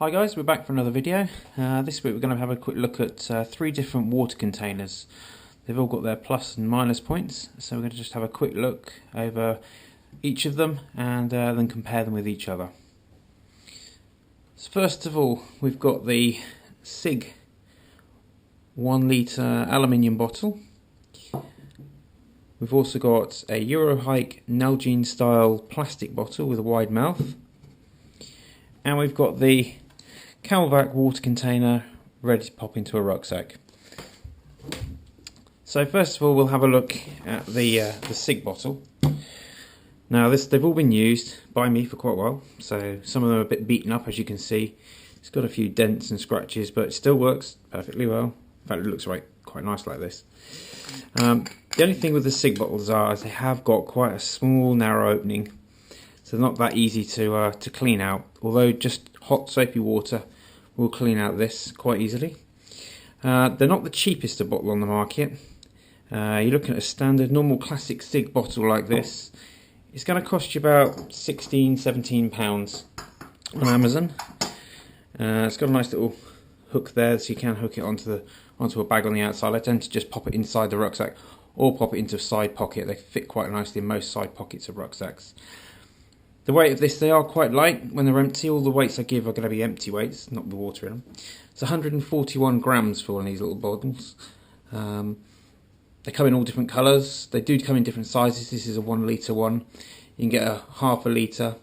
Hi guys, we're back for another video. This week we're going to have a quick look at 3 different water containers. They've all got their plus and minus points, so we're going to just have a quick look over each of them and then compare them with each other. So first of all, we've got the Sigg 1 litre aluminium bottle. We've also got a Eurohike Nalgene style plastic bottle with a wide mouth. And we've got the CamelBak water container ready to pop into a rucksack. So first of all, we'll have a look at the Sigg bottle. Now they've all been used by me for quite a while, so some of them are a bit beaten up, as you can see. It's got a few dents and scratches, but it still works perfectly well. In fact, it looks quite nice like this. The only thing with the Sigg bottles is they have got quite a small, narrow opening, so they're not that easy to clean out, although just hot soapy water will clean out this quite easily. They're not the cheapest bottle on the market. You're looking at a standard normal classic Sigg bottle like this. It's going to cost you about £16–17 on Amazon. It's got a nice little hook there, so you can hook it onto a bag on the outside. I tend to just pop it inside the rucksack or pop it into a side pocket. They fit quite nicely in most side pockets of rucksacks. The weight of this, they are quite light when they're empty. All the weights I give are going to be empty weights, not the water in them. It's 141 grams for one of these little bottles. They come in all different colours. They do come in different sizes. This is a 1 litre one. You can get a half a litre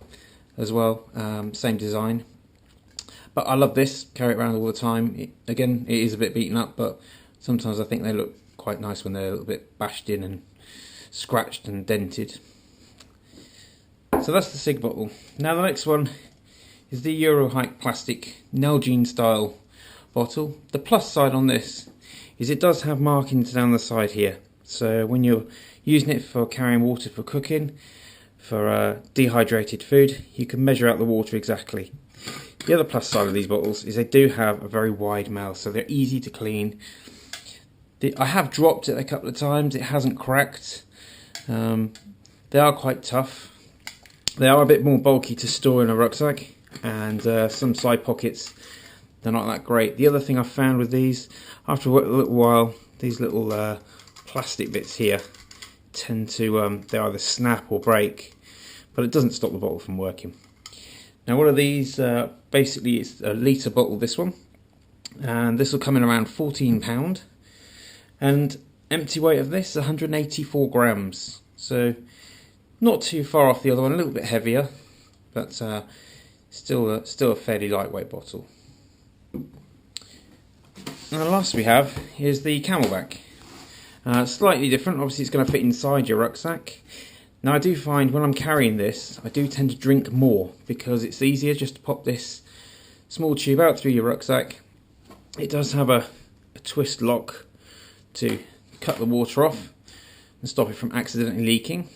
as well, same design. But I love this, carry it around all the time. Again, it is a bit beaten up, but sometimes I think they look quite nice when they're a little bit bashed in and scratched and dented. So that's the Sigg bottle. Now the next one is the Eurohike plastic Nalgene style bottle. The plus side on this is it does have markings down the side here. So when you're using it for carrying water for cooking, for dehydrated food, you can measure out the water exactly. The other plus side of these bottles is they do have a very wide mouth, so they're easy to clean. I have dropped it a couple of times. It hasn't cracked. They are quite tough. They are a bit more bulky to store in a rucksack, and some side pockets, they're not that great. The other thing I found with these, after a little while, these little plastic bits here tend to, they either snap or break, but it doesn't stop the bottle from working. Now one of these, basically it's a litre bottle, this one, and this will come in around £14, and empty weight of this is 184 grams, so not too far off the other one, a little bit heavier, but still a fairly lightweight bottle. And the last we have is the CamelBak. Slightly different, obviously it's going to fit inside your rucksack. Now I do find when I'm carrying this, I do tend to drink more because it's easier just to pop this small tube out through your rucksack. It does have a twist lock to cut the water off and stop it from accidentally leaking.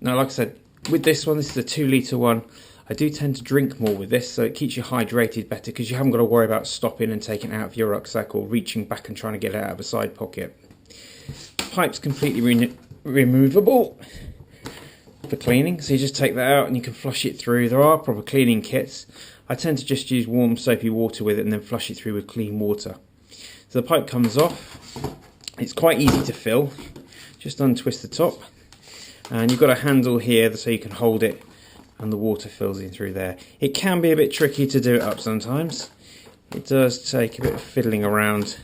Now, like I said, with this one, this is a 2 litre one. I do tend to drink more with this, so it keeps you hydrated better because you haven't got to worry about stopping and taking it out of your rucksack or reaching back and trying to get it out of a side pocket. Pipe's completely removable for cleaning, so you just take that out and you can flush it through. There are proper cleaning kits. I tend to just use warm soapy water with it and then flush it through with clean water. So the pipe comes off. It's quite easy to fill. Just untwist the top. And you've got a handle here so you can hold it and the water fills in through there. It can be a bit tricky to do it up sometimes. It does take a bit of fiddling around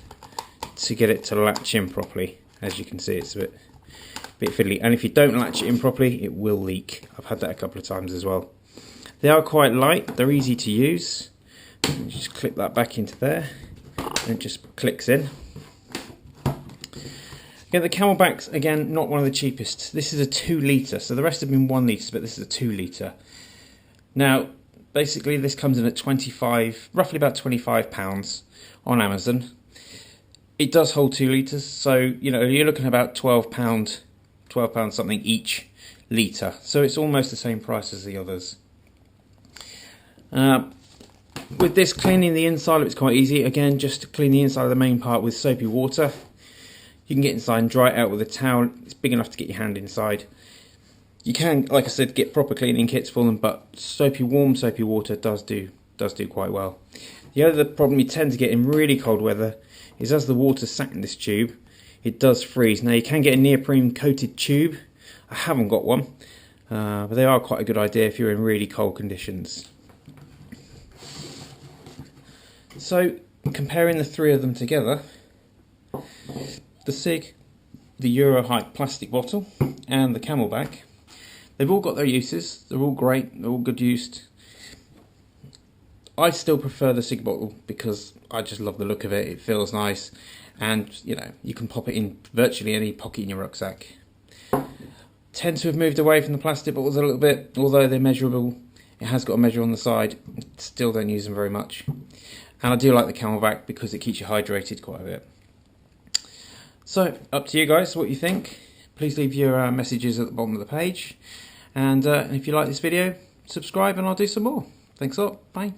to get it to latch in properly. As you can see, it's a bit fiddly. And if you don't latch it in properly, it will leak. I've had that a couple of times as well. They are quite light. They're easy to use. You just clip that back into there and it just clicks in. Yeah, the CamelBak's, again, not one of the cheapest. This is a 2 litre, so the rest have been 1 litre, but this is a 2 litre. Now, basically, this comes in at roughly about £25 on Amazon. It does hold 2 litres, so, you know, you're looking at about £12 something each litre. So it's almost the same price as the others. With this, cleaning the inside of it's quite easy. Again, just clean the inside of the main part with soapy water. You can get inside and dry it out with a towel. It's big enough to get your hand inside. You can, like I said, get proper cleaning kits for them, but warm soapy water does do does do quite well. The other problem you tend to get in really cold weather is as the water's sat in this tube, it does freeze. Now you can get a neoprene coated tube. I haven't got one, but they are quite a good idea if you're in really cold conditions. So comparing the three of them together, the Sigg, the Eurohike plastic bottle and the CamelBak, they've all got their uses. They're all great, they're all good used. I still prefer the Sigg Bottle because I just love the look of it. It feels nice, and you know, you can pop it in virtually any pocket in your rucksack. Tend to have moved away from the plastic bottles a little bit, although they're measurable. It has got a measure on the side. Still don't use them very much. And I do like the CamelBak because it keeps you hydrated quite a bit. So, up to you guys, what you think. Please leave your messages at the bottom of the page. And if you like this video, subscribe and I'll do some more. Thanks a lot. Bye.